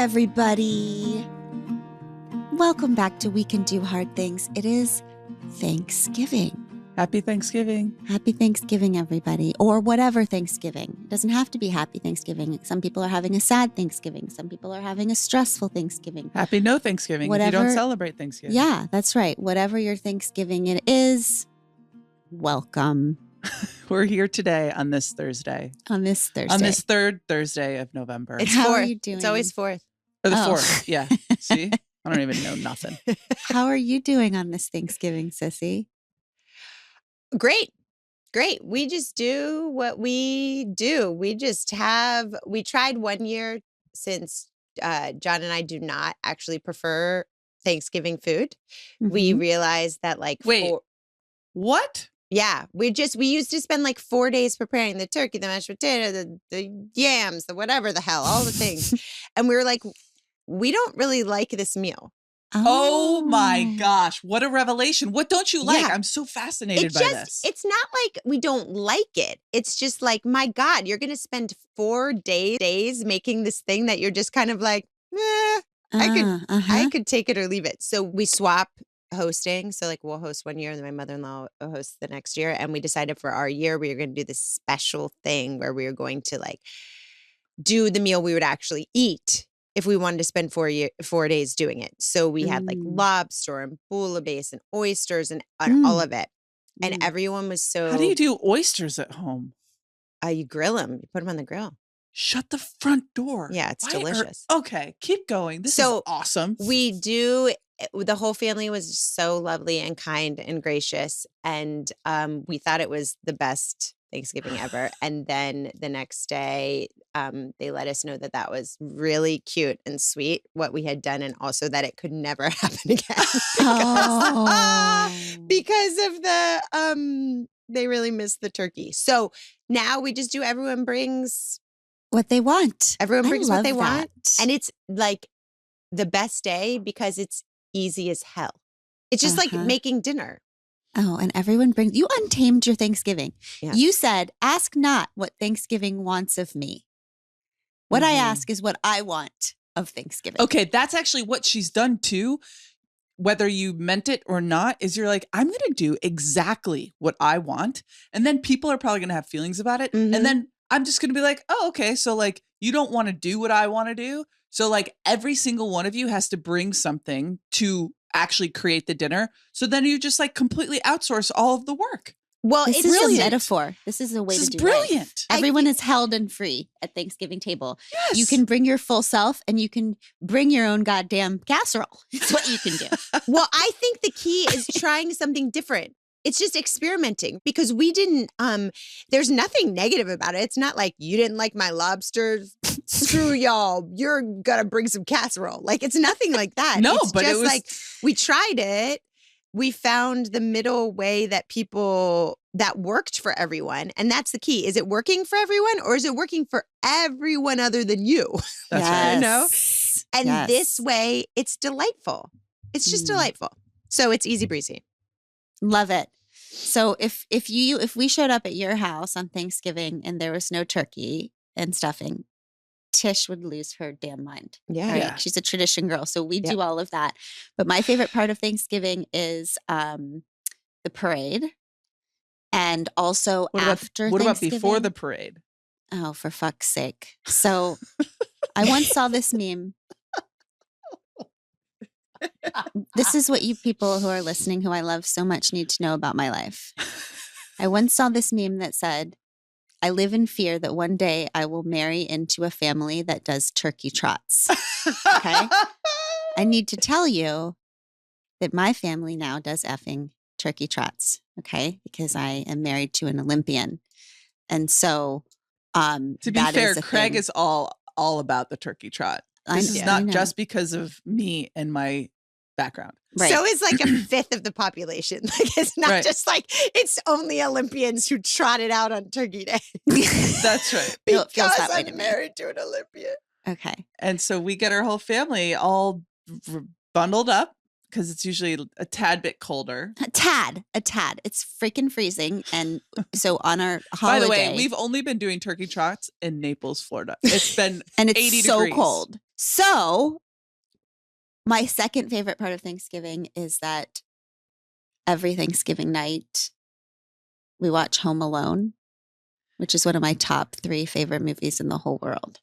everybody. Welcome back to We Can Do Hard Things. It is Thanksgiving. Happy Thanksgiving. Happy Thanksgiving, everybody. Or whatever Thanksgiving. It doesn't have to be happy Thanksgiving. Some people are having a sad Thanksgiving. Some people are having a stressful Thanksgiving. Happy no Thanksgiving if you don't celebrate Thanksgiving. Yeah, that's right. Whatever your Thanksgiving it is, welcome. We're here today on this Thursday. On this third Thursday of November. It's How fourth. are you doing? It's always fourth. Or the 4th. Yeah. See? I don't even know nothing. How are you doing on this Thanksgiving, Sissy? Great. We just do what we do. We tried one year since John and I do not actually prefer Thanksgiving food. Mm-hmm. We realized that What? Yeah, we used to spend like 4 days preparing the turkey, the mashed potato, the yams, the whatever the hell, all the things. And we were like, we don't really like this meal. Oh my gosh. What a revelation. What don't you like? Yeah. I'm so fascinated by this. It's not like we don't like it. It's just like, my God, you're going to spend 4 days making this thing that you're just kind of like, I could take it or leave it. So we swap hosting. So like we'll host one year and then my mother-in-law will host the next year. And we decided for our year, we were going to do this special thing where we were going to like do the meal we would actually eat if we wanted to spend 4 days doing it. So we had like lobster and bouillabaisse and oysters and all of it. And everyone was so... How do you do oysters at home? You grill them. You put them on the grill. Shut the front door. Yeah, it's delicious. Okay, keep going. This is awesome. The whole family was so lovely and kind and gracious. And we thought it was the best Thanksgiving ever. And then the next day, they let us know that was really cute and sweet, what we had done, and also that it could never happen again. Because of they really missed the turkey. So now we just do, everyone brings what they want. Everyone brings what they want. And it's like the best day because it's easy as hell. It's just like making dinner. Oh, and everyone brings, you untamed your Thanksgiving. Yeah. You said, ask not what Thanksgiving wants of me. What I ask is what I want of Thanksgiving. Okay, that's actually what she's done too. Whether you meant it or not, is you're like, I'm going to do exactly what I want. And then people are probably going to have feelings about it. Mm-hmm. And then I'm just going to be like, oh, okay. So like, you don't want to do what I want to do. So like every single one of you has to bring something to actually create the dinner. So then you just like completely outsource all of the work. Well, this it's is brilliant. a metaphor. This is a way to do brilliant. Life. Everyone is held and free at Thanksgiving table. Yes. You can bring your full self and you can bring your own goddamn casserole. It's what you can do. Well, I think the key is trying something different. It's just experimenting because we didn't, there's nothing negative about it. It's not like you didn't like my lobster. Screw y'all. You're going to bring some casserole. Like, it's nothing like that. No, it's but just it was like we tried it. We found the middle way that worked for everyone. And that's the key. Is it working for everyone or is it working for everyone other than you? That's right. You know? And this way, it's delightful. It's just delightful. So it's easy breezy. Love it. So if we showed up at your house on Thanksgiving and there was no turkey and stuffing, Tish would lose her damn mind. Yeah. Right? Yeah. She's a tradition girl. So we do all of that. But my favorite part of Thanksgiving is the parade. And also What after about Thanksgiving. before the parade? Oh, for fuck's sake. So I once saw this meme. This is what you people who are listening, who I love so much, need to know about my life. I once saw this meme that said, I live in fear that one day I will marry into a family that does turkey trots. Okay? I need to tell you that my family now does effing turkey trots. Okay? Because I am married to an Olympian. And so, to be fair, Craig is all about the turkey trot. This is not just because of me and my background. Right. So it's like a fifth of the population. Like it's not just like it's only Olympians who trot it out on Turkey Day. That's right. Because feels that way to I'm me. married to an Olympian. Okay. And so we get our whole family all bundled up because it's usually a tad bit colder. A tad. It's freaking freezing. And so on our holiday. By the way, we've only been doing turkey trots in Naples, Florida. It's been and it's 80 so degrees. cold. So my second favorite part of Thanksgiving is that every Thanksgiving night we watch Home Alone, which is one of my top 3 favorite movies in the whole world.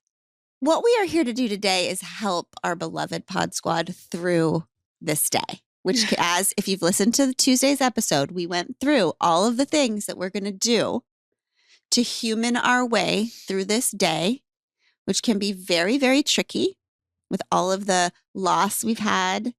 What we are here to do today is help our beloved Pod Squad through this day, which as if you've listened to Tuesday's episode, we went through all of the things that we're going to do to human our way through this day, which can be very, very tricky with all of the loss we've had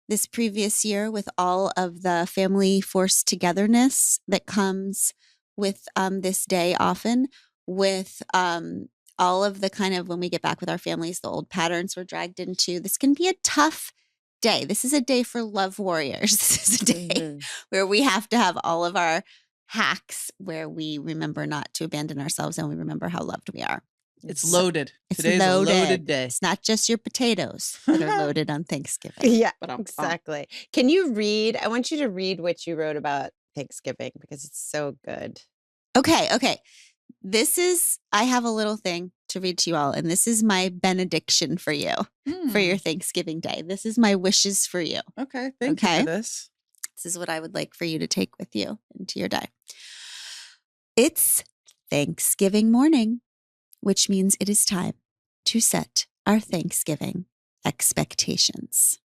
this previous year, with all of the family forced togetherness that comes with this day often, with all of the kind of when we get back with our families, the old patterns we're dragged into. This can be a tough day. This is a day for love warriors. This is a day where we have to have all of our hacks where we remember not to abandon ourselves and we remember how loved we are. It's loaded. Today's loaded. A loaded day. It's not just your potatoes that are loaded on Thanksgiving. Yeah, exactly. Can you read? I want you to read what you wrote about Thanksgiving because it's so good. Okay. I have a little thing to read to you all, and this is my benediction for you for your Thanksgiving day. This is my wishes for you. Okay. Thank you for this. This is what I would like for you to take with you into your day. It's Thanksgiving morning, which means it is time to set our Thanksgiving expectations.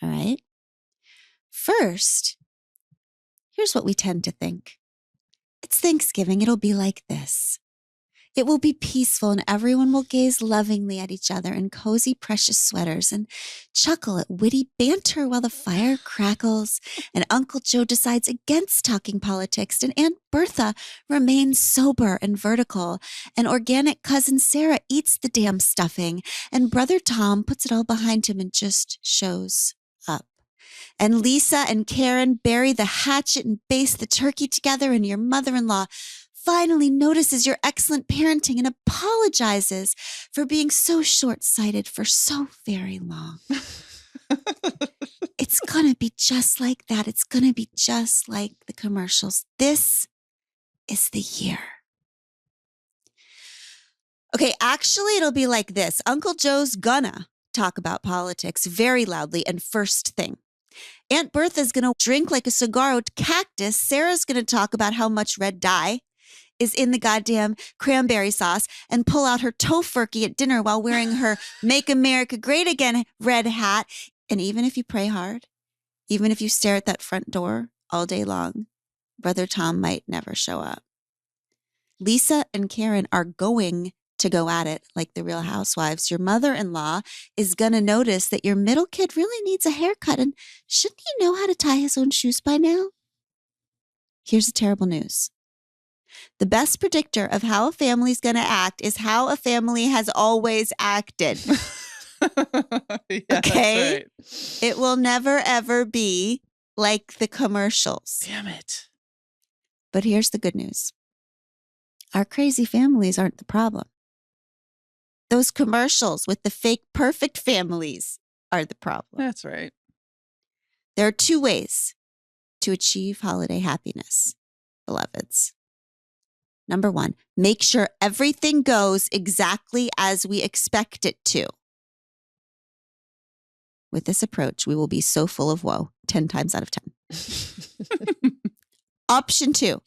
All right. First, here's what we tend to think. It's Thanksgiving. It'll be like this. It will be peaceful and everyone will gaze lovingly at each other in cozy, precious sweaters and chuckle at witty banter while the fire crackles and Uncle Joe decides against talking politics and Aunt Bertha remains sober and vertical and organic cousin Sarah eats the damn stuffing and brother Tom puts it all behind him and just shows up. And Lisa and Karen bury the hatchet and baste the turkey together and your mother-in-law finally notices your excellent parenting and apologizes for being so short-sighted for so very long. It's going to be just like that. It's going to be just like the commercials. This is the year. Okay, actually, it'll be like this. Uncle Joe's gonna talk about politics very loudly and first thing. Aunt Bertha's going to drink like a cigar-oat cactus. Sarah's going to talk about how much red dye is in the goddamn cranberry sauce and pull out her tofurkey at dinner while wearing her Make America Great Again red hat. And even if you pray hard, even if you stare at that front door all day long, Brother Tom might never show up. Lisa and Karen are going to go at it like the Real Housewives. Your mother-in-law is going to notice that your middle kid really needs a haircut and shouldn't he know how to tie his own shoes by now? Here's the terrible news. The best predictor of how a family's going to act is how a family has always acted. Okay? Right. It will never, ever be like the commercials. Damn it. But here's the good news. Our crazy families aren't the problem. Those commercials with the fake perfect families are the problem. That's right. There are 2 ways to achieve holiday happiness, beloveds. Number 1, make sure everything goes exactly as we expect it to. With this approach, we will be so full of woe 10 times out of 10. Option 2,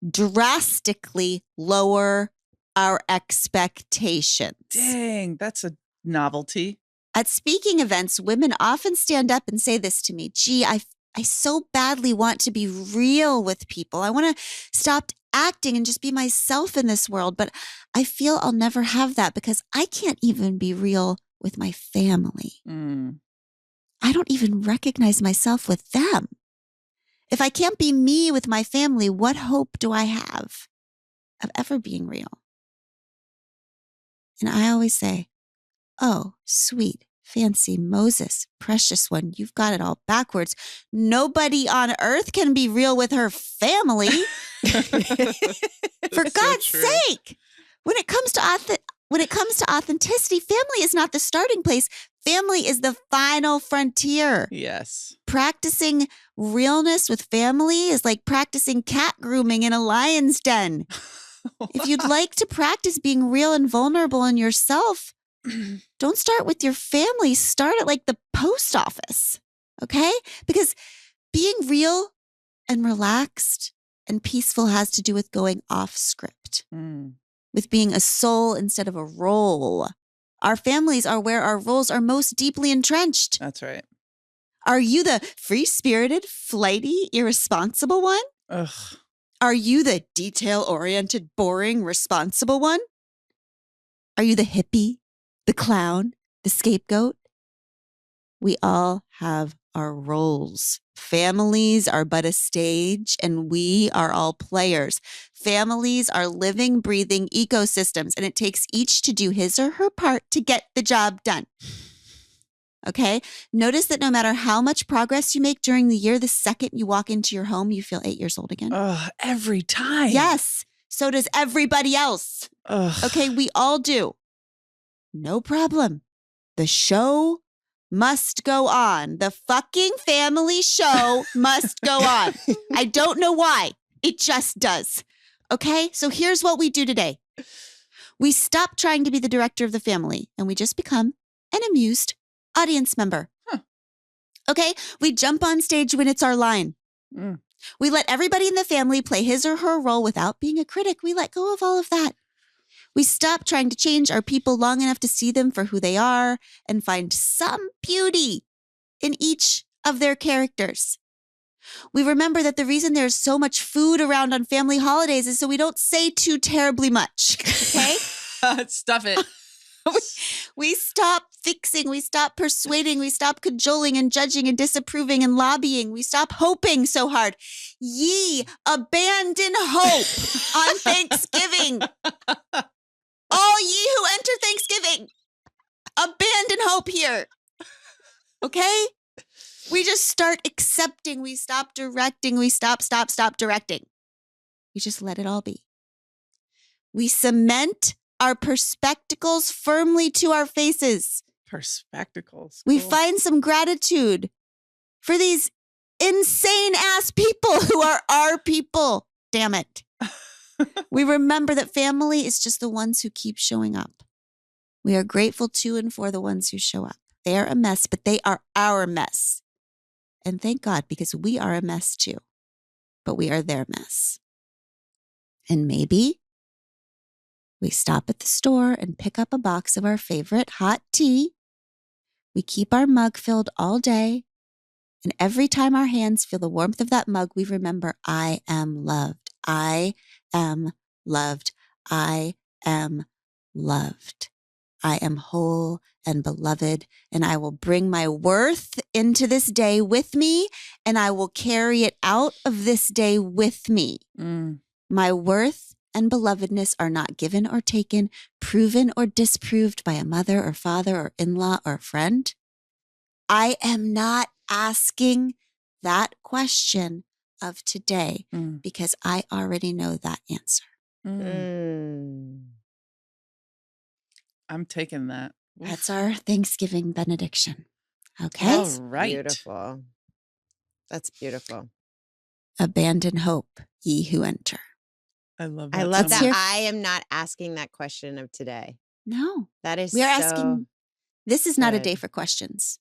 drastically lower our expectations. Dang, that's a novelty. At speaking events, women often stand up and say this to me. Gee, I so badly want to be real with people. I want to stop acting and just be myself in this world, but I feel I'll never have that because I can't even be real with my family. I don't even recognize myself with them. If I can't be me with my family, what hope do I have of ever being real? And I always say, oh, sweet, fancy Moses, precious one, you've got it all backwards. Nobody on earth can be real with her family. For God's sake, when it comes to authenticity, family is not the starting place. Family is the final frontier. Yes. Practicing realness with family is like practicing cat grooming in a lion's den. If you'd like to practice being real and vulnerable in yourself, Don't start with your family. Start at like the post office. Okay? Because being real and relaxed and peaceful has to do with going off script, with being a soul instead of a role. Our families are where our roles are most deeply entrenched. That's right. Are you the free-spirited, flighty, irresponsible one? Ugh. Are you the detail-oriented, boring, responsible one? Are you the hippie, the clown, the scapegoat? We all have our roles. Families are but a stage, and we are all players. Families are living, breathing ecosystems, and it takes each to do his or her part to get the job done. Okay? Notice that no matter how much progress you make during the year, the second you walk into your home, you feel 8 years old again. Every time. Yes. So does everybody else. Okay, we all do. No problem. The show must go on. The fucking family show must go on. I don't know why. It just does. Okay? So here's what we do today. We stop trying to be the director of the family, and we just become an amused audience member. Okay? We jump on stage when it's our line. We let everybody in the family play his or her role without being a critic. We let go of all of that. We stop trying to change our people long enough to see them for who they are and find some beauty in each of their characters. We remember that the reason there's so much food around on family holidays is so we don't say too terribly much. Okay? Stuff it. We stop fixing, we stop persuading, we stop cajoling and judging and disapproving and lobbying. We stop hoping so hard. Ye abandon hope on Thanksgiving. All ye who enter Thanksgiving, abandon hope here. Okay? We just start accepting. We stop directing. We stop directing. We just let it all be. We cement our perspectacles firmly to our faces. Perspectacles. We Cool. find some gratitude for these insane ass people who are our people. Damn it. We remember that family is just the ones who keep showing up. We are grateful to and for the ones who show up. They are a mess, but they are our mess. And thank God, because we are a mess too. But we are their mess. And maybe we stop at the store and pick up a box of our favorite hot tea. We keep our mug filled all day. And every time our hands feel the warmth of that mug, we remember, I am loved. I am loved. I am loved. I am whole and beloved, and I will bring my worth into this day with me, and I will carry it out of this day with me. My worth and belovedness are not given or taken, proven or disproved by a mother or father or in-law or friend. I am not asking that question of today because I already know that answer. I'm taking that. That's our Thanksgiving benediction. Okay? All right. Beautiful. That's beautiful. Abandon hope, ye who enter. I love that. I love so that. much. I am not asking that question of today. No. That is We are so asking, this is not a good. day for questions.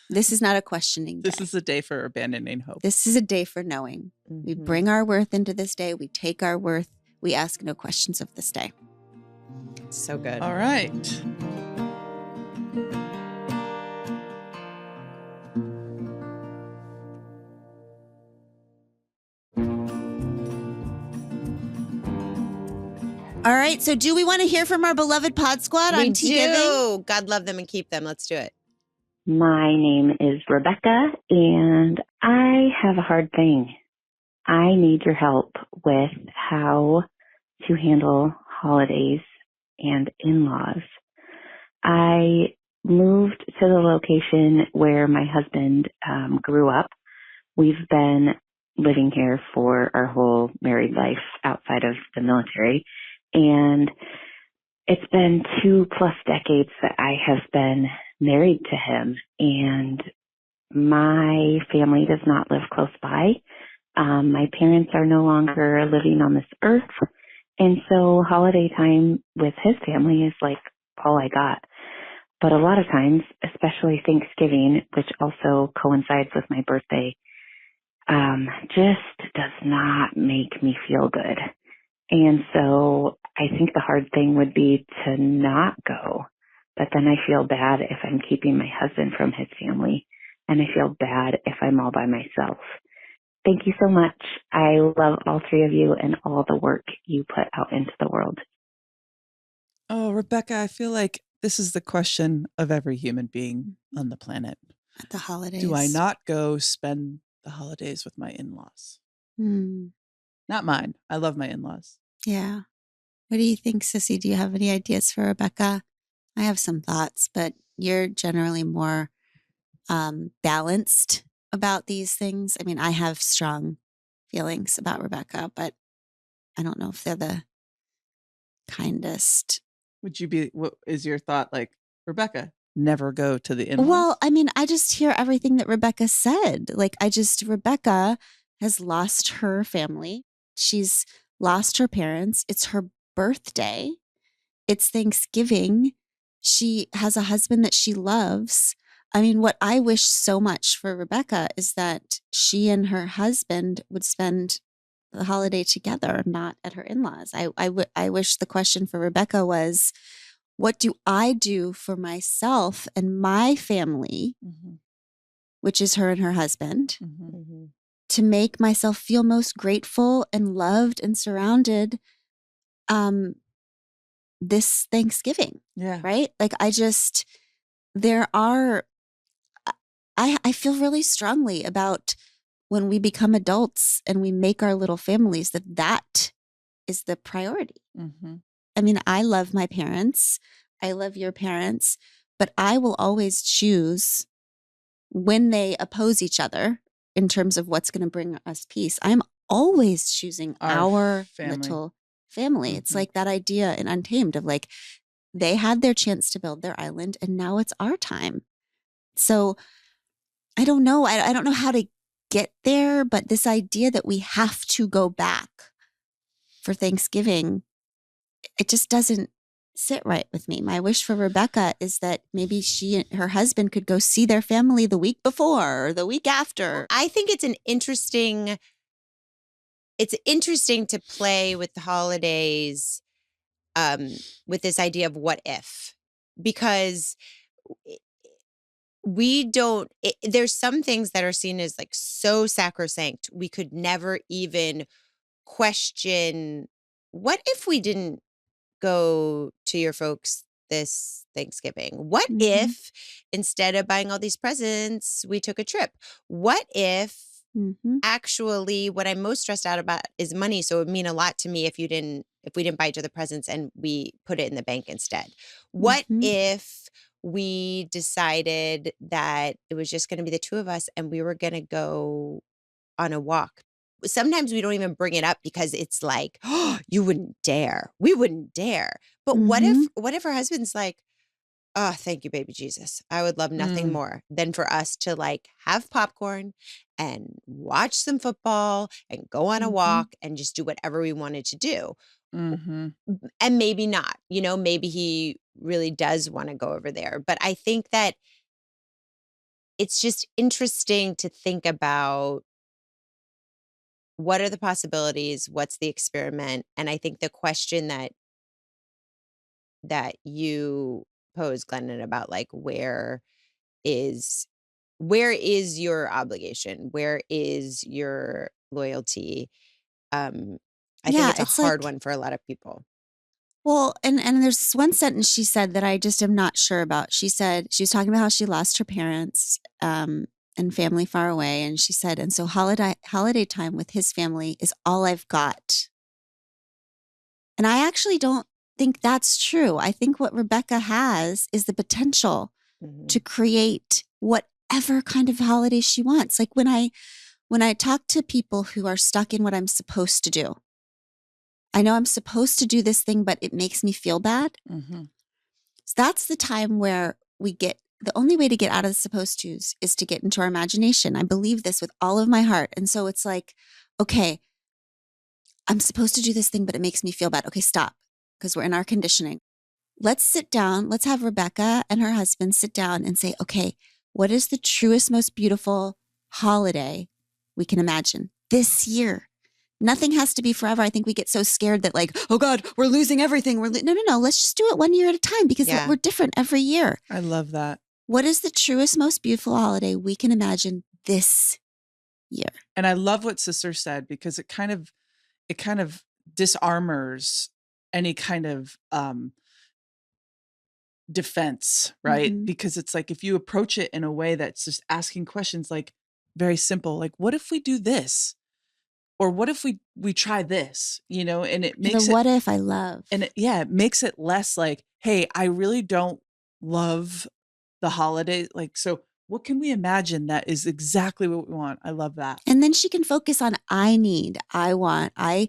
This is not a questioning day. This is a day for abandoning hope. This is a day for knowing. We bring our worth into this day. We take our worth. We ask no questions of this day. So good. All right. All right. So do we want to hear from our beloved pod squad We on tea giving? do. God love them and keep them. Let's do it. My name is Rebecca, and I have a hard thing. I need your help with how to handle holidays and in-laws. I moved to the location where my husband grew up. We've been living here for our whole married life outside of the military, and it's been 2+ decades that I have been married to him, and my family does not live close by. My parents are no longer living on this earth, and so holiday time with his family is like all I got. But a lot of times, especially Thanksgiving, which also coincides with my birthday, just does not make me feel good. And so I think the hard thing would be to not go. But then I feel bad if I'm keeping my husband from his family. And I feel bad if I'm all by myself. Thank you so much. I love all three of you and all the work you put out into the world. Oh, Rebecca, I feel like this is the question of every human being on the planet. At the holidays. Do I not go spend the holidays with my in-laws? Not mine. I love my in-laws. Yeah. What do you think, Sissy? Do you have any ideas for Rebecca? I have some thoughts, but you're generally more balanced about these things. I mean, I have strong feelings about Rebecca, but I don't know if they're the kindest. What is your thought like, Rebecca, never go to the in-laws? Well, I mean, I just hear everything that Rebecca said. Like, Rebecca has lost her family. She's lost her parents. It's her birthday. It's Thanksgiving. She has a husband that she loves. I mean, what I wish so much for Rebecca is that she and her husband would spend the holiday together, not at her in-laws. I wish the question for Rebecca was, what do I do for myself and my family, which is her and her husband, to make myself feel most grateful and loved and surrounded this Thanksgiving? Yeah. Right? Like, I feel really strongly about when we become adults and we make our little families, that is the priority. I mean, I love my parents. I love your parents, but I will always choose when they oppose each other in terms of what's going to bring us peace. I'm always choosing our little family. It's like that idea in Untamed of like, they had their chance to build their island and now it's our time. So I don't know. I don't know how to get there, but this idea that we have to go back for Thanksgiving, it just doesn't sit right with me. My wish for Rebecca is that maybe she and her husband could go see their family the week before or the week after. I think it's interesting to play with the holidays with this idea of what if, because there's some things that are seen as like so sacrosanct. We could never even question, what if we didn't go to your folks this Thanksgiving? What if instead of buying all these presents, we took a trip? What if actually what I'm most stressed out about is money? So it would mean a lot to me if we didn't buy each other presents and we put it in the bank instead. What if we decided that it was just going to be the two of us and we were going to go on a walk? Sometimes we don't even bring it up because it's like, oh, you wouldn't dare. We wouldn't dare. But what if her husband's like, oh, thank you, baby Jesus. I would love nothing more than for us to like have popcorn and watch some football and go on a walk and just do whatever we wanted to do. And maybe not, maybe he really does want to go over there. But I think that it's just interesting to think about, what are the possibilities? What's the experiment? And I think the question that you pose, Glennon, about like, where is your obligation? Where is your loyalty? I think it's a hard one for a lot of people. Well, and there's this one sentence she said that I just am not sure about. She said, she was talking about how she lost her parents and family far away. And she said, and so holiday time with his family is all I've got. And I actually don't think that's true. I think what Rebecca has is the potential to create whatever kind of holiday she wants. Like when I talk to people who are stuck in what I'm supposed to do, I know I'm supposed to do this thing, but it makes me feel bad. So that's the time where the only way to get out of the supposed to's is to get into our imagination. I believe this with all of my heart. And so it's like, okay, I'm supposed to do this thing, but it makes me feel bad. Okay, stop, because we're in our conditioning. let's sit down. Let's have Rebecca and her husband sit down and say, okay, what is the truest, most beautiful holiday we can imagine this year? Nothing has to be forever. I think we get so scared that like, oh God, we're losing everything. No. Let's just do it 1 year at a time because we're different every year. I love that. What is the truest, most beautiful holiday we can imagine this year? And I love what Sister said because it kind of disarmors any kind of defense, right? Mm-hmm. Because it's like if you approach it in a way that's just asking questions like very simple, like what if we do this? Or what if we try this, you know, and it makes what if I love. And it makes it less like, hey, I really don't love the holiday. Like, so what can we imagine that is exactly what we want? I love that. And then she can focus on I need, I want, I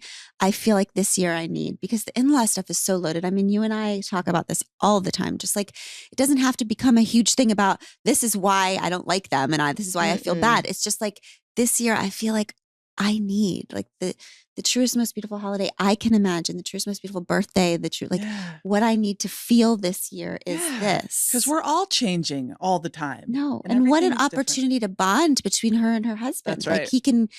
feel like this year I need, because the in-law stuff is so loaded. I mean, you and I talk about this all the time. Just like it doesn't have to become a huge thing about this is why I don't like them and this is why I feel bad. It's just like this year I feel like I need like the truest, most beautiful holiday I can imagine, the truest, most beautiful birthday, what I need to feel this year is this. Because we're all changing all the time. No. And what an opportunity to bond between her and her husband. That's right. Like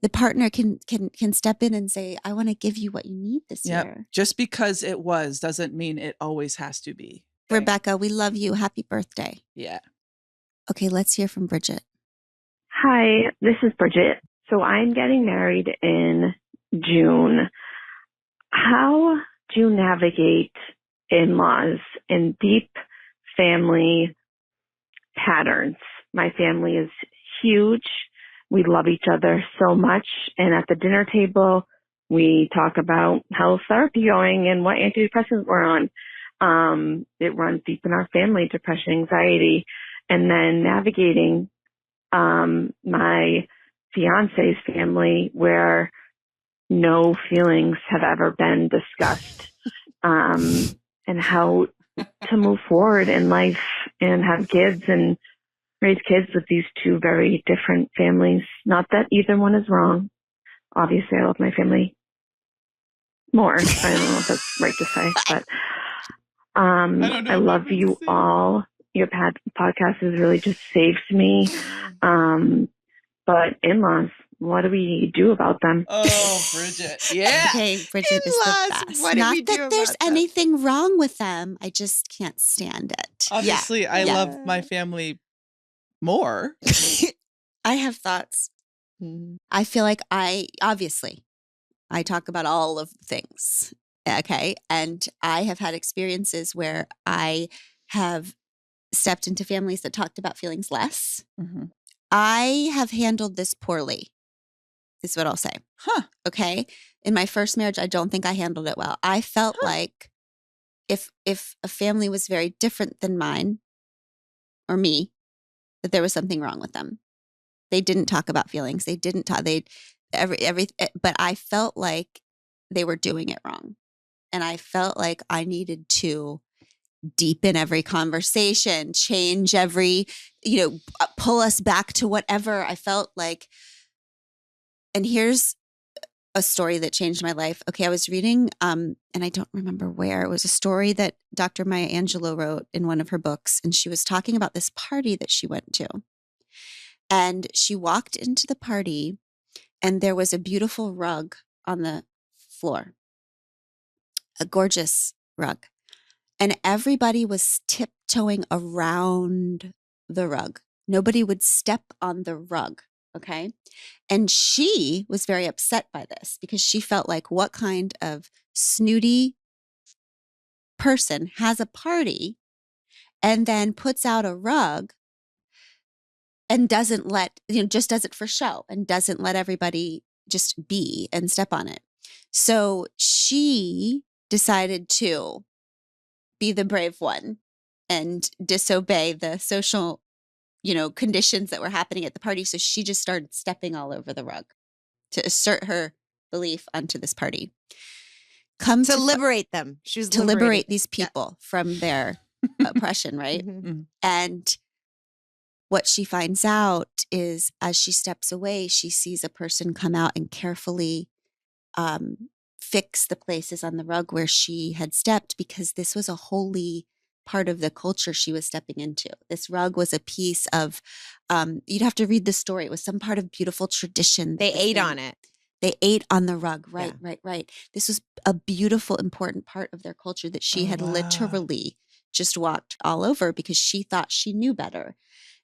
the partner can step in and say, I want to give you what you need this year. Just because it doesn't mean it always has to be. Okay. Rebecca, we love you. Happy birthday. Yeah. Okay, let's hear from Bridget. Hi, this is Bridget. So I'm getting married in June. How do you navigate in-laws and deep family patterns? My family is huge. We love each other so much. And at the dinner table, we talk about how's therapy going and what antidepressants we're on. It runs deep in our family, depression, anxiety, and then navigating my fiance's family where no feelings have ever been discussed, and how to move forward in life and have kids and raise kids with these two very different families. Not that either one is wrong. Obviously, I love my family more. I don't know if that's right to say, but I love you all. Your podcast has really just saved me. But in-laws, what do we do about them? Oh, Bridget. Yeah. Okay, Bridget is the best. What do we do Not that there's about them? anything wrong with them. I just can't stand it. Obviously, I love my family more. I have thoughts. I feel like I talk about all of the things. Okay. And I have had experiences where I have stepped into families that talked about feelings less. Mm-hmm. I have handled this poorly, is what I'll say. Huh. Okay. In my first marriage, I don't think I handled it well. I felt like if a family was very different than mine or me, that there was something wrong with them. They didn't talk about feelings. They didn't talk. But I felt like they were doing it wrong. And I felt like I needed to deepen every conversation, change every, pull us back to whatever I felt like. And here's a story that changed my life. Okay, I was reading, and I don't remember where. It was a story that Dr. Maya Angelou wrote in one of her books. And she was talking about this party that she went to. And she walked into the party and there was a beautiful rug on the floor, a gorgeous rug. And everybody was tiptoeing around the rug. Nobody would step on the rug. Okay. And she was very upset by this because she felt like, what kind of snooty person has a party and then puts out a rug and doesn't just does it for show and doesn't let everybody just be and step on it. So she decided to be the brave one and disobey the social, conditions that were happening at the party. So she just started stepping all over the rug to assert her belief onto this party. To liberate them. She was to liberate these people from their oppression, right? Mm-hmm. And what she finds out is as she steps away, she sees a person come out and carefully fix the places on the rug where she had stepped, because this was a holy part of the culture she was stepping into. This rug was a piece of, you'd have to read the story. It was some part of beautiful tradition. They ate on it. They ate on the rug. Right, Yeah. right. This was a beautiful, important part of their culture that she had literally just walked all over because she thought she knew better.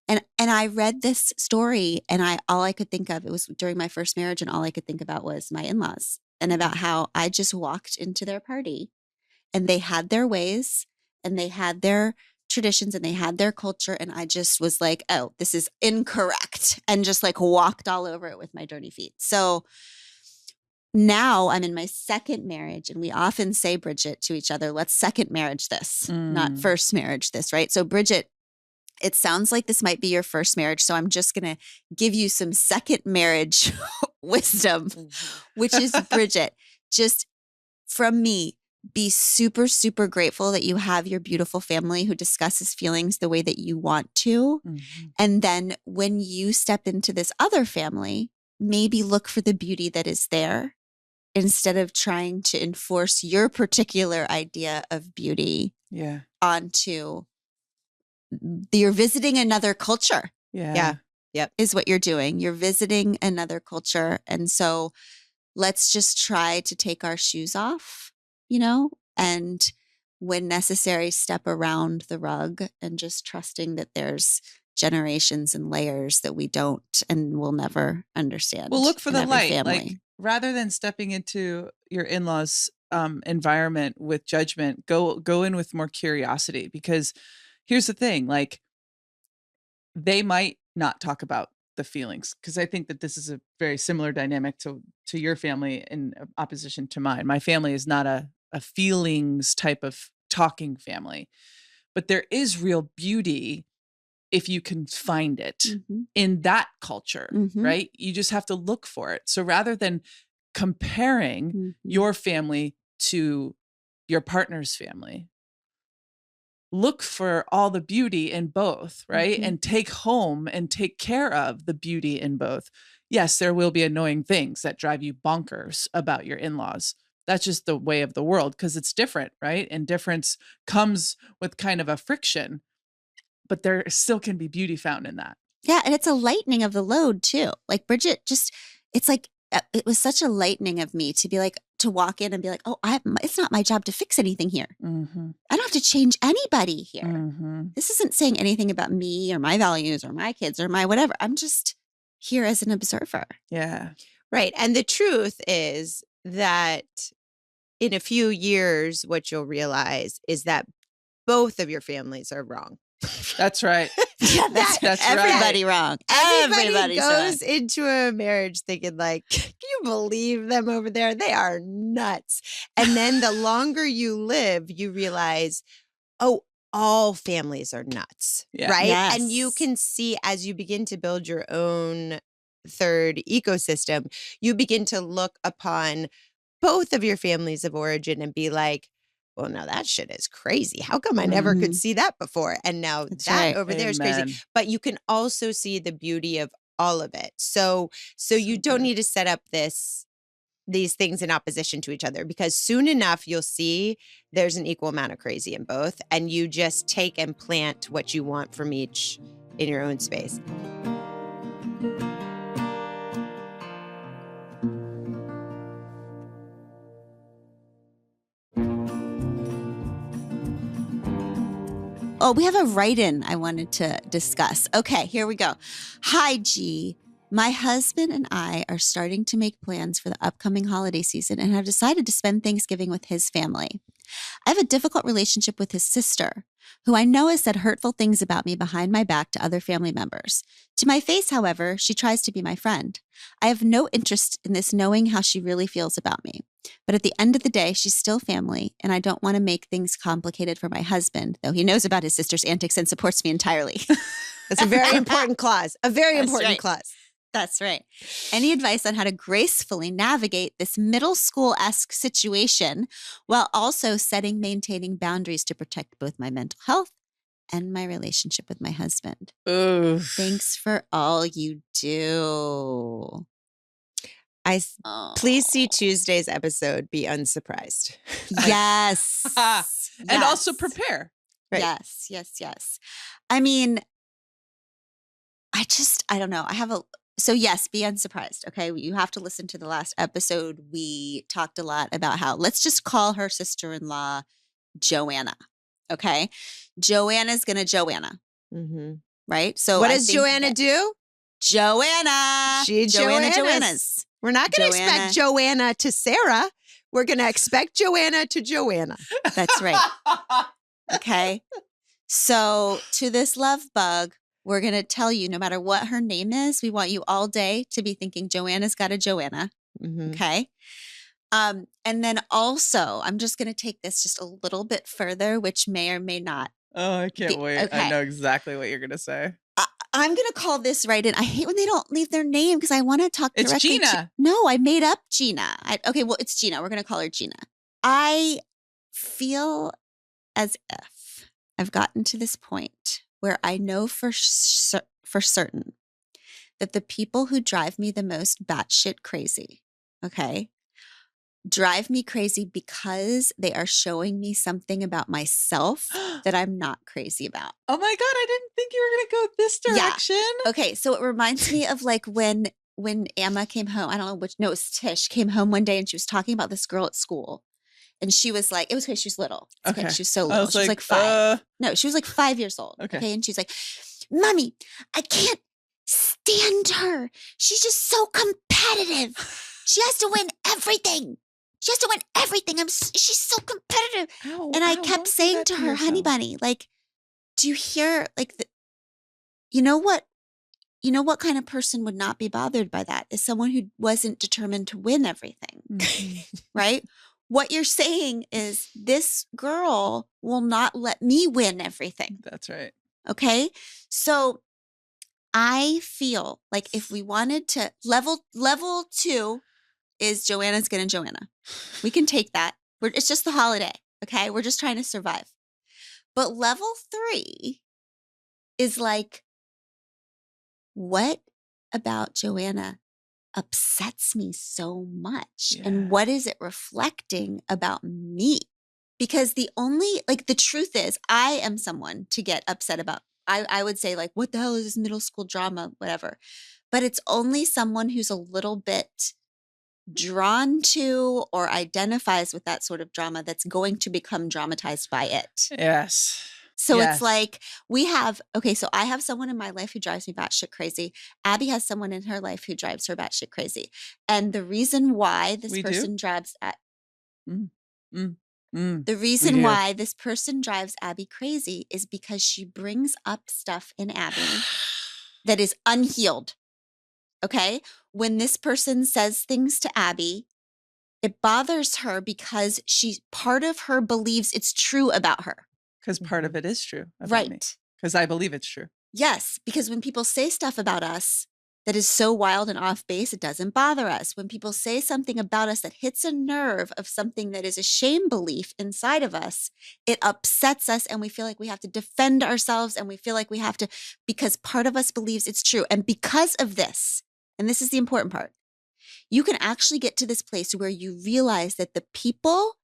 And I read this story, and all I could think of, it was during my first marriage, and all I could think about was my in-laws and about how I just walked into their party and they had their ways and they had their traditions and they had their culture. And I just was like, oh, this is incorrect, and just like walked all over it with my dirty feet. So now I'm in my second marriage, and we often say, Bridget, to each other, let's second marriage this, not first marriage this, right? So Bridget, it sounds like this might be your first marriage. So I'm just going to give you some second marriage wisdom, which is, Bridget, just from me, be super, super grateful that you have your beautiful family who discusses feelings the way that you want to. And then when you step into this other family, maybe look for the beauty that is there instead of trying to enforce your particular idea of beauty onto. You're visiting another culture. Yeah. Yep. Is what you're doing. You're visiting another culture. And so let's just try to take our shoes off, and when necessary, step around the rug, and just trusting that there's generations and layers that we don't and will never understand. Well, look for the light. Family. Like, rather than stepping into your in-laws' environment with judgment, go in with more curiosity, because here's the thing, like, they might not talk about the feelings, because I think that this is a very similar dynamic to your family in opposition to mine. My family is not a feelings type of talking family, but there is real beauty if you can find it in that culture, right? You just have to look for it. So rather than comparing your family to your partner's family, look for all the beauty in both, right? And take home and take care of the beauty in both. Yes, there will be annoying things that drive you bonkers about your in-laws. That's just the way of the world, because it's different, right? And difference comes with kind of a friction, but there still can be beauty found in that. Yeah. And it's a lightening of the load too. Like Bridget, it's like, it was such a lightening of me to be like, to walk in and be like, oh, it's not my job to fix anything here. I don't have to change anybody here. This isn't saying anything about me or my values or my kids or my whatever. I'm just here as an observer. Yeah. Right. And the truth is that in a few years, what you'll realize is that both of your families are wrong. That's right. Yeah, that's everybody wrong. Everybody goes into a marriage thinking like, can you believe them over there? They are nuts. And then the longer you live, you realize, oh, all families are nuts, right? Yes. And you can see as you begin to build your own third ecosystem, you begin to look upon both of your families of origin and be like, well, now that shit is crazy. How come I never could see that before? And now that over there is crazy. But you can also see the beauty of all of it. So you don't need to set up these things in opposition to each other, because soon enough you'll see there's an equal amount of crazy in both, and you just take and plant what you want from each in your own space. Oh, we have a write-in I wanted to discuss. Okay, here we go. Hi, G. My husband and I are starting to make plans for the upcoming holiday season and have decided to spend Thanksgiving with his family. I have a difficult relationship with his sister, who I know has said hurtful things about me behind my back to other family members. To my face, however, she tries to be my friend. I have no interest in this, knowing how she really feels about me. But at the end of the day, she's still family, and I don't want to make things complicated for my husband, though he knows about his sister's antics and supports me entirely. That's a very important clause. A very important clause. That's right. Any advice on how to gracefully navigate this middle school-esque situation while also maintaining boundaries to protect both my mental health and my relationship with my husband? Ooh. Thanks for all you do. Please see Tuesday's episode. Be unsurprised. Yes. And also prepare. Right. Yes. I mean, I don't know. So yes, be unsurprised. Okay. You have to listen to the last episode. We talked a lot about how, let's just call her sister-in-law Joanna. Okay. Joanna's going to Joanna. Mm-hmm. Right. So what does Joanna do? Joanna. Joanna's. We're not going to expect Joanna to Sarah. We're going to expect Joanna to Joanna. That's right. Okay. So to this love bug, we're going to tell you, no matter what her name is, we want you all day to be thinking Joanna's got a Joanna. Mm-hmm. Okay. And then also, I'm just going to take this just a little bit further, which may or may not. Oh, I can't wait. Okay. I know exactly what you're going to say. I'm going to call this right in. I hate when they don't leave their name because I want to talk directly. It's Gina. No, I made up Gina. Okay, well, it's Gina. We're going to call her Gina. I feel as if I've gotten to this point where I know for certain that the people who drive me the most batshit crazy, okay, drive me crazy because they are showing me something about myself that I'm not crazy about. Oh my God, I didn't think you were going to go this direction. Yeah. Okay, so it reminds me of like when Emma came home. I don't know it was Tish came home one day and she was talking about this girl at school. And she was like, it was because she was little. Okay. She was so little. She was like 5. No, she was like 5 years old. Okay. And she's like, Mommy, I can't stand her. She's just so competitive. She has to win everything. She's so competitive. And I kept saying to her, honey bunny, like, do you hear like, you know what kind of person would not be bothered by that is someone who wasn't determined to win everything. Mm-hmm. Right? What you're saying is this girl will not let me win everything. That's right. Okay. So I feel like if we wanted to level 2 is Joanna's gonna Joanna. We can take that. It's just the holiday. Okay. We're just trying to survive. But level 3 is like, what about Joanna upsets me so much? Yeah. And what is it reflecting about me? Because the truth is, I am someone to get upset about. I would say like, what the hell is this middle school drama, whatever. But it's only someone who's a little bit drawn to or identifies with that sort of drama that's going to become dramatized by it. Yes. So it's like so I have someone in my life who drives me batshit crazy. Abby has someone in her life who drives her batshit crazy. And the reason why this person drives why this person drives Abby crazy is because she brings up stuff in Abby that is unhealed. Okay? When this person says things to Abby, it bothers her because part of her believes it's true about her. Because part of it is true about right. me. Because I believe it's true. Yes, because when people say stuff about us that is so wild and off base, it doesn't bother us. When people say something about us that hits a nerve of something that is a shame belief inside of us, it upsets us and we feel like we have to defend ourselves and we feel like we have to, because part of us believes it's true. And because of this, and this is the important part, you can actually get to this place where you realize that the people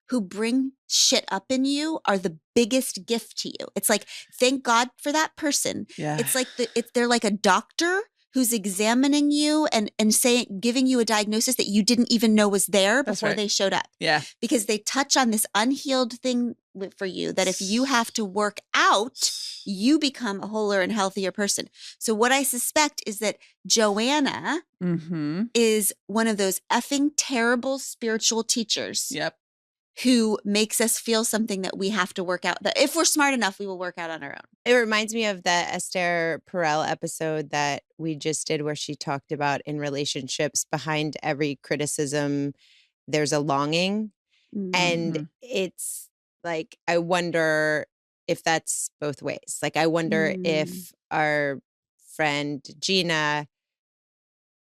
who bring shit up in you are the biggest gift to you. It's like, thank God for that person. Yeah. It's like they're like a doctor who's examining you and giving you a diagnosis that you didn't even know was there before they showed up. Yeah. Because they touch on this unhealed thing for you that if you have to work out, you become a wholer and healthier person. So what I suspect is that Joanna is one of those effing terrible spiritual teachers. Yep. Who makes us feel something that we have to work out, that if we're smart enough, we will work out on our own. It reminds me of the Esther Perel episode that we just did where she talked about in relationships, behind every criticism, there's a longing. Mm-hmm. And it's like, I wonder if that's both ways. Like, I wonder if our friend Gina,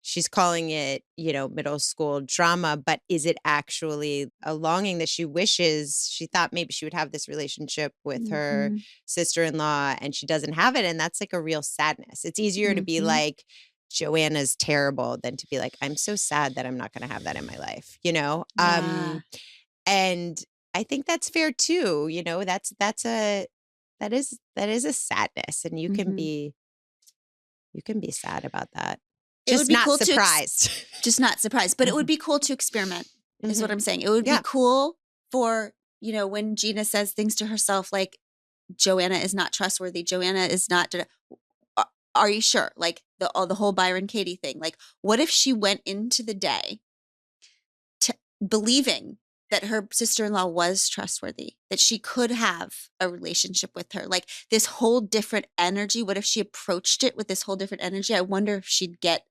she's calling it, middle school drama, but is it actually a longing that she wishes, she thought maybe she would have this relationship with her sister-in-law and she doesn't have it. And that's like a real sadness. It's easier to be like, Joanna's terrible than to be like, I'm so sad that I'm not going to have that in my life, Yeah. And I think that's fair too. That is a sadness, and you can be sad about that. It would be not cool surprised. Just not surprised. But it would be cool to experiment, is what I'm saying. It would be cool for, when Gina says things to herself like, Joanna is not trustworthy. Joanna is not. Are you sure? Like the whole Byron Katie thing. Like, what if she went into the day believing that her sister-in-law was trustworthy, that she could have a relationship with her, like this whole different energy? What if she approached it with this whole different energy? I wonder if she'd get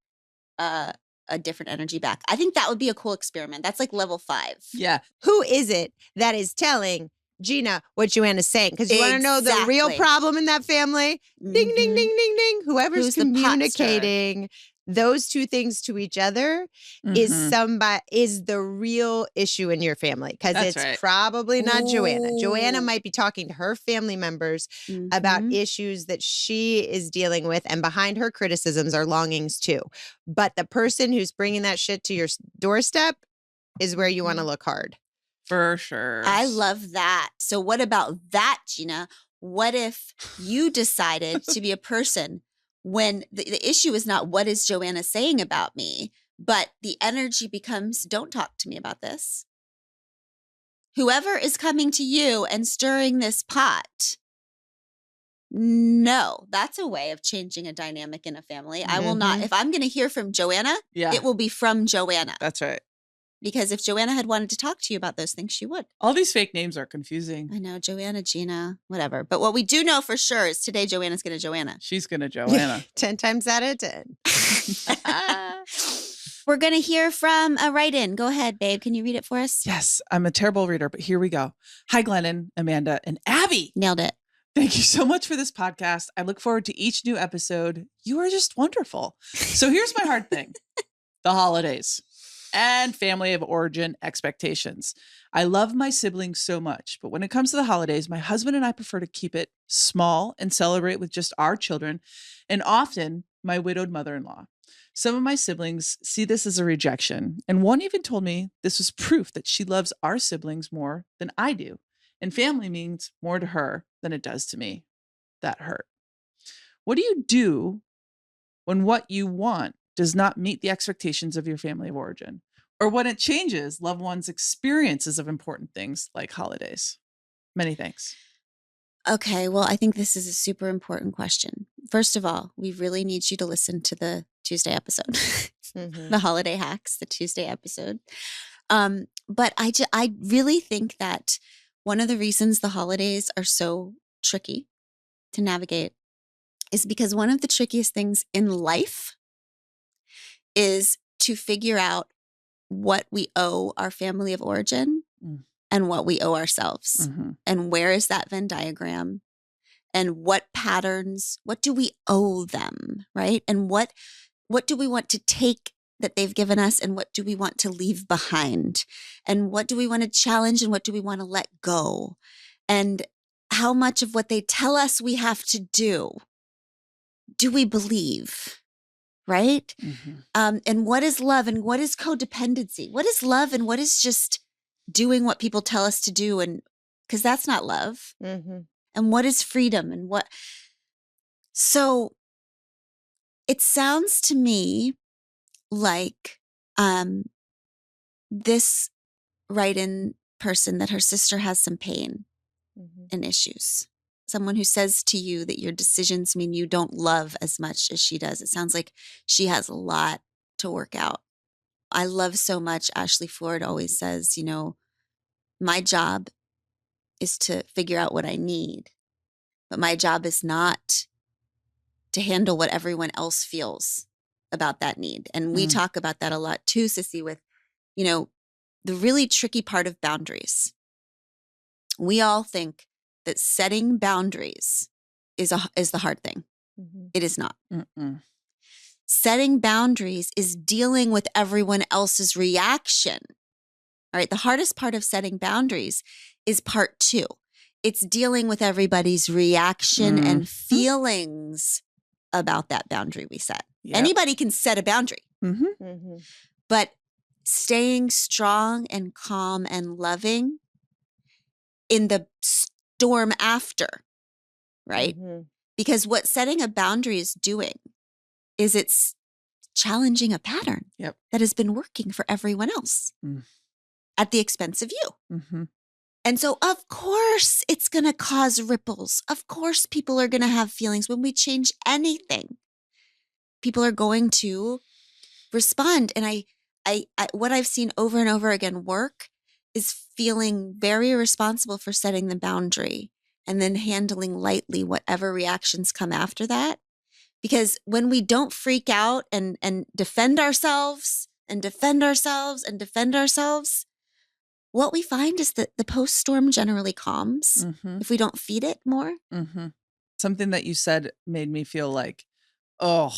a different energy back. I think that would be a cool experiment. That's like level 5. Yeah. Who is it that is telling Gina what Joanna's saying? Because you want to know the real problem in that family? Ding, ding, ding, ding, ding. Whoever's communicating those two things to each other is the real issue in your family. Because it's probably not Joanna. Joanna might be talking to her family members about issues that she is dealing with, and behind her criticisms are longings too. But the person who's bringing that shit to your doorstep is where you want to look hard. For sure. I love that. So what about that, Gina? What if you decided to be a person when the issue is not what is Joanna saying about me, but the energy becomes, don't talk to me about this. Whoever is coming to you and stirring this pot, no, that's a way of changing a dynamic in a family. I will not, if I'm going to hear from Joanna, it will be from Joanna. That's right. Because if Joanna had wanted to talk to you about those things, she would. All these fake names are confusing. I know, Joanna, Gina, whatever. But what we do know for sure is today Joanna's going to Joanna. She's going to Joanna. 10 times out of 10. We're going to hear from a write-in. Go ahead, babe. Can you read it for us? Yes, I'm a terrible reader, but here we go. Hi, Glennon, Amanda, and Abby. Nailed it. Thank you so much for this podcast. I look forward to each new episode. You are just wonderful. So here's my hard thing. The holidays and family of origin expectations. I love my siblings so much, but when it comes to the holidays, my husband and I prefer to keep it small and celebrate with just our children, and often my widowed mother-in-law. Some of my siblings see this as a rejection, and one even told me this was proof that she loves our siblings more than I do, and family means more to her than it does to me. That hurt. What do you do when what you want does not meet the expectations of your family of origin, or when it changes loved ones' experiences of important things like holidays? Many thanks. Okay, well, I think this is a super important question. First of all, we really need you to listen to the Tuesday episode, the holiday hacks, the Tuesday episode. But I really think that one of the reasons the holidays are so tricky to navigate is because one of the trickiest things in life is to figure out what we owe our family of origin and what we owe ourselves. And where is that Venn diagram? And what patterns, what do we owe them, right? And what do we want to take that they've given us, and what do we want to leave behind? And what do we want to challenge, and what do we want to let go? And how much of what they tell us we have to do we believe? Right? And what is love, and what is codependency? What is love, and what is just doing what people tell us to do? And because that's not love. And what is freedom, and what? So it sounds to me like this write-in person, that her sister has some pain and issues. Someone who says to you that your decisions mean you don't love as much as she does. It sounds like she has a lot to work out. I love so much. Ashley Ford always says, my job is to figure out what I need, but my job is not to handle what everyone else feels about that need. And we talk about that a lot too, Sissy, with, the really tricky part of boundaries. We all think that setting boundaries is the hard thing. It is not. Setting boundaries is dealing with everyone else's reaction. All right. The hardest part of setting boundaries is part 2. It's dealing with everybody's reaction and feelings about that boundary we set. Yep. Anybody can set a boundary, but staying strong and calm and loving in the storm after, right? Because what setting a boundary is doing is it's challenging a pattern that has been working for everyone else at the expense of you. And so, of course, it's going to cause ripples. Of course, people are going to have feelings. When we change anything, people are going to respond. And I what I've seen over and over again work is feeling very responsible for setting the boundary and then handling lightly whatever reactions come after that. Because when we don't freak out and defend ourselves and defend ourselves and defend ourselves, what we find is that the post-storm generally calms if we don't feed it more. Something that you said made me feel like, oh,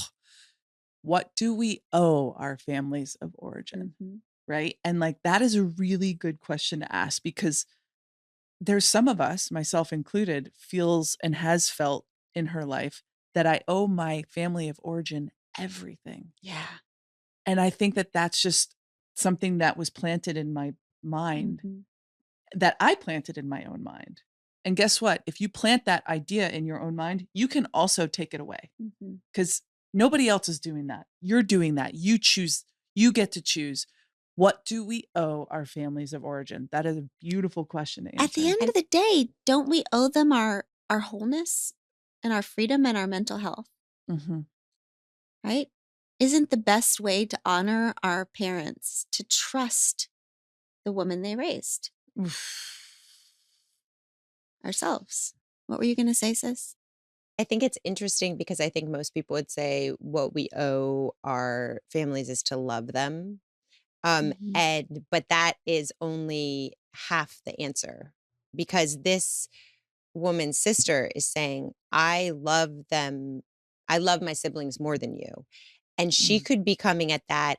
what do we owe our families of origin? Right? And like, that is a really good question to ask, because there's some of us, myself included, feels and has felt in her life that I owe my family of origin everything. Yeah. And I think that that's just something that was planted in my mind, that I planted in my own mind. And guess what? If you plant that idea in your own mind, you can also take it away, because nobody else is doing that. You're doing that. You choose, you get to choose. What do we owe our families of origin? That is a beautiful question to answer. At the end of the day, don't we owe them our wholeness and our freedom and our mental health? Right? Isn't the best way to honor our parents to trust the woman they raised? Ourselves. What were you going to say, sis? I think it's interesting because I think most people would say what we owe our families is to love them. But that is only half the answer, because this woman's sister is saying, I love them. I love my siblings more than you. And she could be coming at that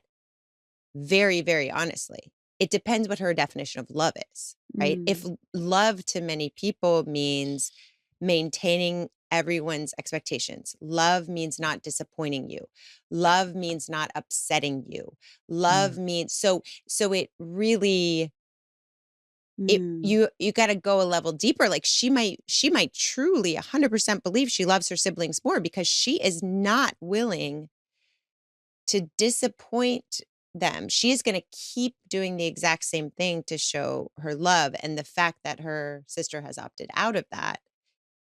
very, very honestly. It depends what her definition of love is, right? If love to many people means maintaining everyone's expectations, love means not disappointing you, love means not upsetting you, love means so it really you got to go a level deeper. Like she might truly 100% believe she loves her siblings more, because she is not willing to disappoint them. She is going to keep doing the exact same thing to show her love. And the fact that her sister has opted out of that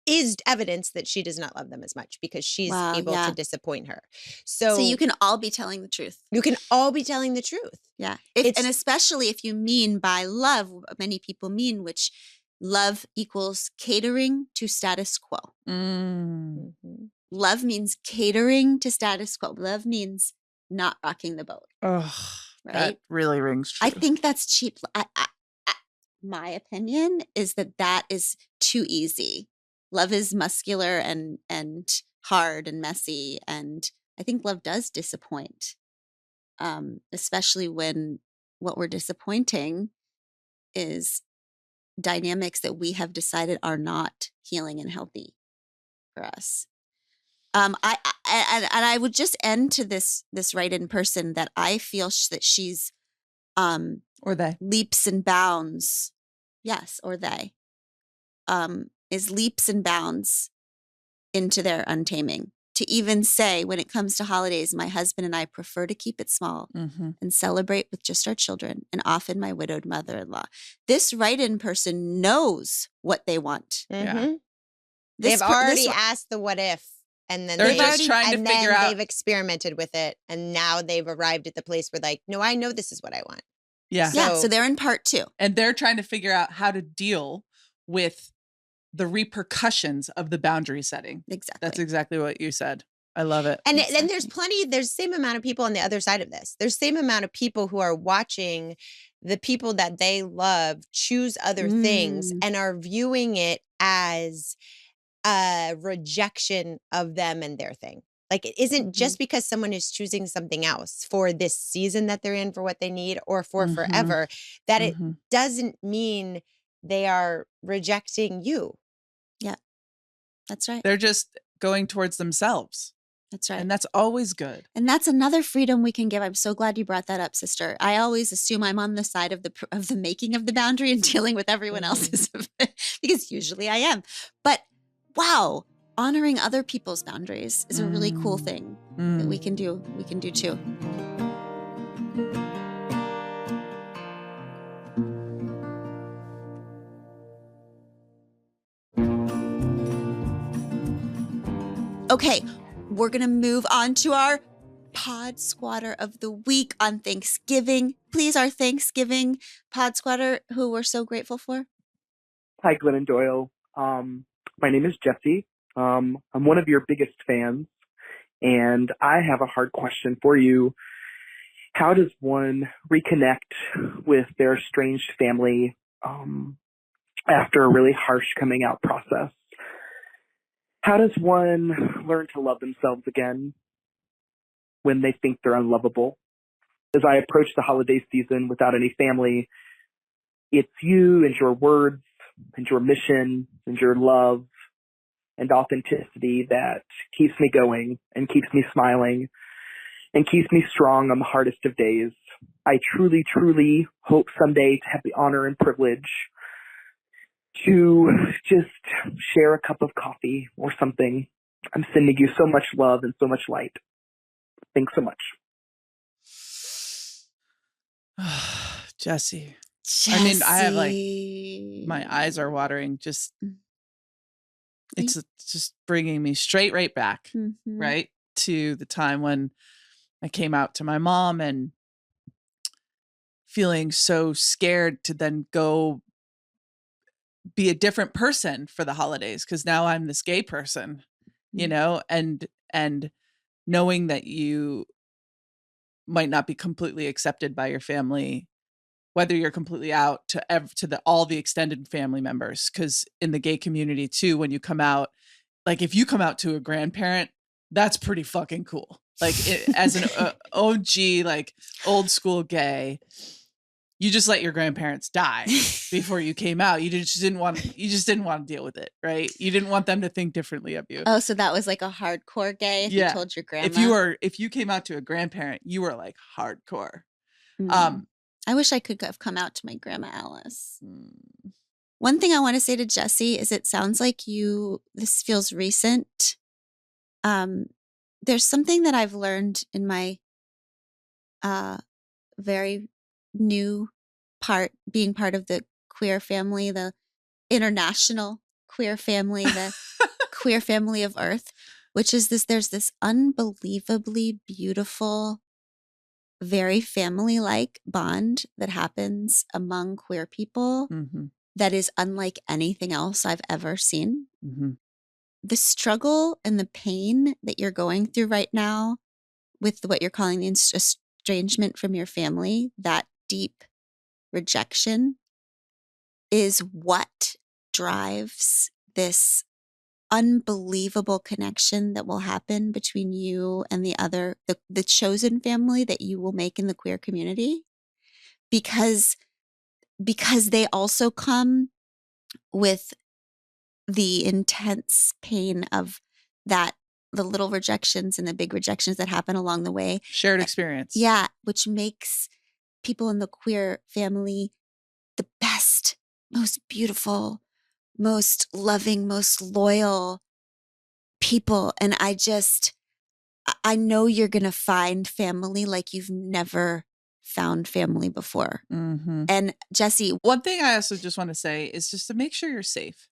is evidence that she does not love them as much, because she's able to disappoint her. So you can all be telling the truth. You can all be telling the truth. Yeah. And especially if you mean by love, what many people mean, which love equals catering to status quo. Love means catering to status quo. Love means not rocking the boat. Oh, right? That really rings true. I think that's cheap. My opinion is that is too easy. Love is muscular and hard and messy. And I think love does disappoint, especially when what we're disappointing is dynamics that we have decided are not healing and healthy for us. I would just end to this write-in person that I feel that she's or they leaps and bounds. Yes, or they is leaps and bounds into their untaming. To even say, when it comes to holidays, my husband and I prefer to keep it small and celebrate with just our children, and often my widowed mother-in-law. This write-in person knows what they want. They've already asked the what if. And then they're just trying to figure out. They've experimented with it, and now they've arrived at the place where, like, no, I know this is what I want. Yeah. So they're in part 2. And they're trying to figure out how to deal with the repercussions of the boundary setting. Exactly. That's exactly what you said. I love it. And there's the same amount of people on the other side of this. There's the same amount of people who are watching the people that they love choose other things and are viewing it as a rejection of them and their thing. Like, it isn't just because someone is choosing something else for this season that they're in, for what they need, or for forever, that it doesn't mean they are rejecting you. Yeah, that's right. They're just going towards themselves. That's right. And that's always good. And that's another freedom we can give. I'm so glad you brought that up, sister. I always assume I'm on the side of the making of the boundary and dealing with everyone else's, because usually I am. But wow, honoring other people's boundaries is a really cool thing that we can do. We can do too. Okay, we're going to move on to our Pod Squatter of the Week on Thanksgiving. Please, our Thanksgiving Pod Squatter, who we're so grateful for. Hi, Glennon Doyle. My name is Jesse. I'm one of your biggest fans, and I have a hard question for you. How does one reconnect with their estranged family after a really harsh coming out process? How does one learn to love themselves again when they think they're unlovable? As I approach the holiday season without any family, it's you and your words and your mission and your love and authenticity that keeps me going and keeps me smiling and keeps me strong on the hardest of days. I truly, truly hope someday to have the honor and privilege to just share a cup of coffee or something. I'm sending you so much love and so much light. Thanks so much. Jesse. I mean, I have my eyes are watering. It's just bringing me right back, right to the time when I came out to my mom and feeling so scared to then go be a different person for the holidays, because now I'm this gay person, and knowing that you might not be completely accepted by your family, whether you're completely out to all the extended family members. Because in the gay community too, when you come out, like if you come out to a grandparent, that's pretty fucking cool. Like as an OG, like old school gay, you just let your grandparents die before you came out. You just didn't want to deal with it, right? You didn't want them to think differently of you. Oh, so that was like a hardcore gay if you told your grandma? If you came out to a grandparent, you were like hardcore. I wish I could have come out to my grandma Alice. One thing I want to say to Jesse is it sounds like this feels recent. There's something that I've learned in my very new being part of the queer family, the international queer family, the queer family of Earth, which is there's this unbelievably beautiful, very family-like bond that happens among queer people that is unlike anything else I've ever seen. The struggle and the pain that you're going through right now with what you're calling the estrangement from your family, that deep rejection, is what drives this unbelievable connection that will happen between you and the chosen family that you will make in the queer community, because they also come with the intense pain of the little rejections and the big rejections that happen along the way. Shared experience. Yeah, which makes people in the queer family the best, most beautiful, most loving, most loyal people. And I know you're going to find family like you've never found family before. And Jesse, one thing I also just want to say is just to make sure you're safe.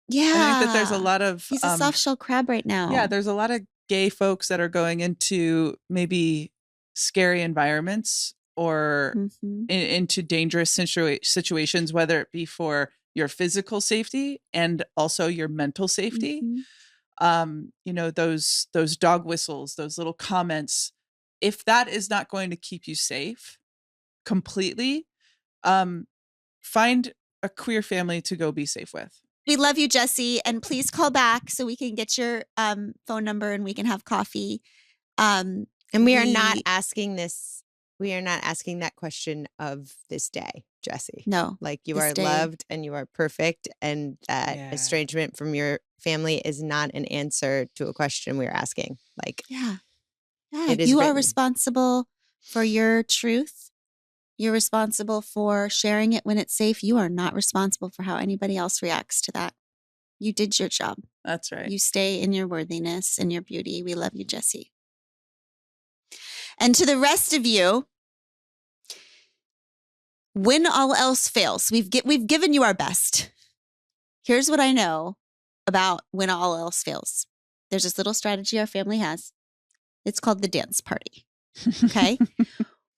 Yeah. I think that there's a lot of... He's a soft shell crab right now. Yeah, there's a lot of gay folks that are going into maybe scary environments or into dangerous situations, whether it be for your physical safety and also your mental safety. Those dog whistles, those little comments, if that is not going to keep you safe completely, find a queer family to go be safe with. We love you, Jesse, and please call back so we can get your phone number and we can have coffee. And we are not asking this. We are not asking that question of this day, Jessie. No. Like you this are day- loved and you are perfect, and that Yeah. estrangement from your family is not an answer to a question we're asking. Like, Yeah. It is You are written. responsible for your truth. You're responsible for sharing it when it's safe. You are not responsible for how anybody else reacts to that. You did your job. That's right. You stay in your worthiness and your beauty. We love you, Jessie. And to the rest of you, when all else fails, we've given you our best. Here's what I know about when all else fails. There's this little strategy our family has. It's called the dance party. Okay?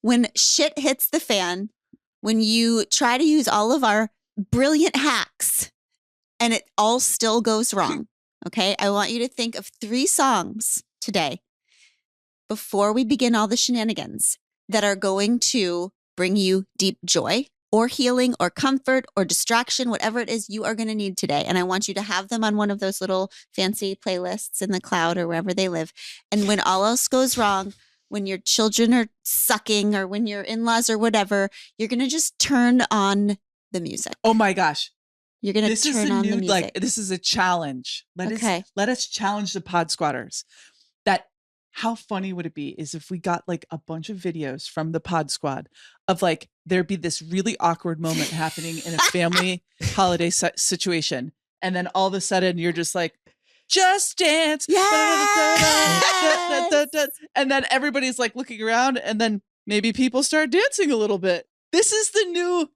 When shit hits the fan, when you try to use all of our brilliant hacks and it all still goes wrong, okay? I want you to think of 3 songs today before we begin all the shenanigans that are going to bring you deep joy or healing or comfort or distraction, whatever it is you are going to need today. And I want you to have them on one of those little fancy playlists in the cloud or wherever they live. And when all else goes wrong, when your children are sucking or when your in-laws or whatever, you're going to just turn on the music. Oh my gosh. You're going to turn on the music. This is a challenge. Let us challenge the pod squatters. That how funny would it be is if we got like a bunch of videos from the pod squad of like, there'd be this really awkward moment happening in a family holiday situation. And then all of a sudden you're just like, just dance. Yes! And then everybody's like looking around and then maybe people start dancing a little bit. This is the new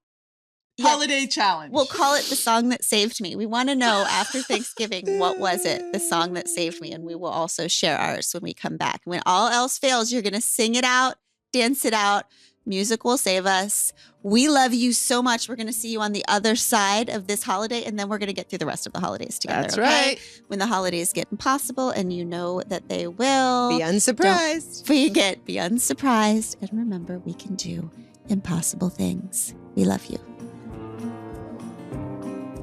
holiday challenge. We'll call it the song that saved me. We want to know after Thanksgiving, what was it? The song that saved me. And we will also share ours when we come back. When all else fails, you're going to sing it out, dance it out. Music will save us. We love you so much. We're going to see you on the other side of this holiday, and then we're going to get through the rest of the holidays together. That's okay? right. When the holidays get impossible, and you know that they will. Be unsurprised. Be unsurprised. And remember, we can do impossible things. We love you.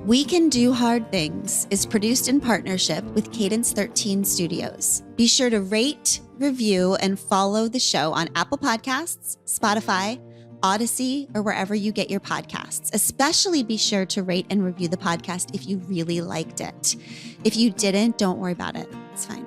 We Can Do Hard Things is produced in partnership with Cadence 13 Studios. Be sure to rate, review, and follow the show on Apple Podcasts, Spotify, Odyssey, or wherever you get your podcasts. Especially be sure to rate and review the podcast if you really liked it. If you didn't, don't worry about it. It's fine.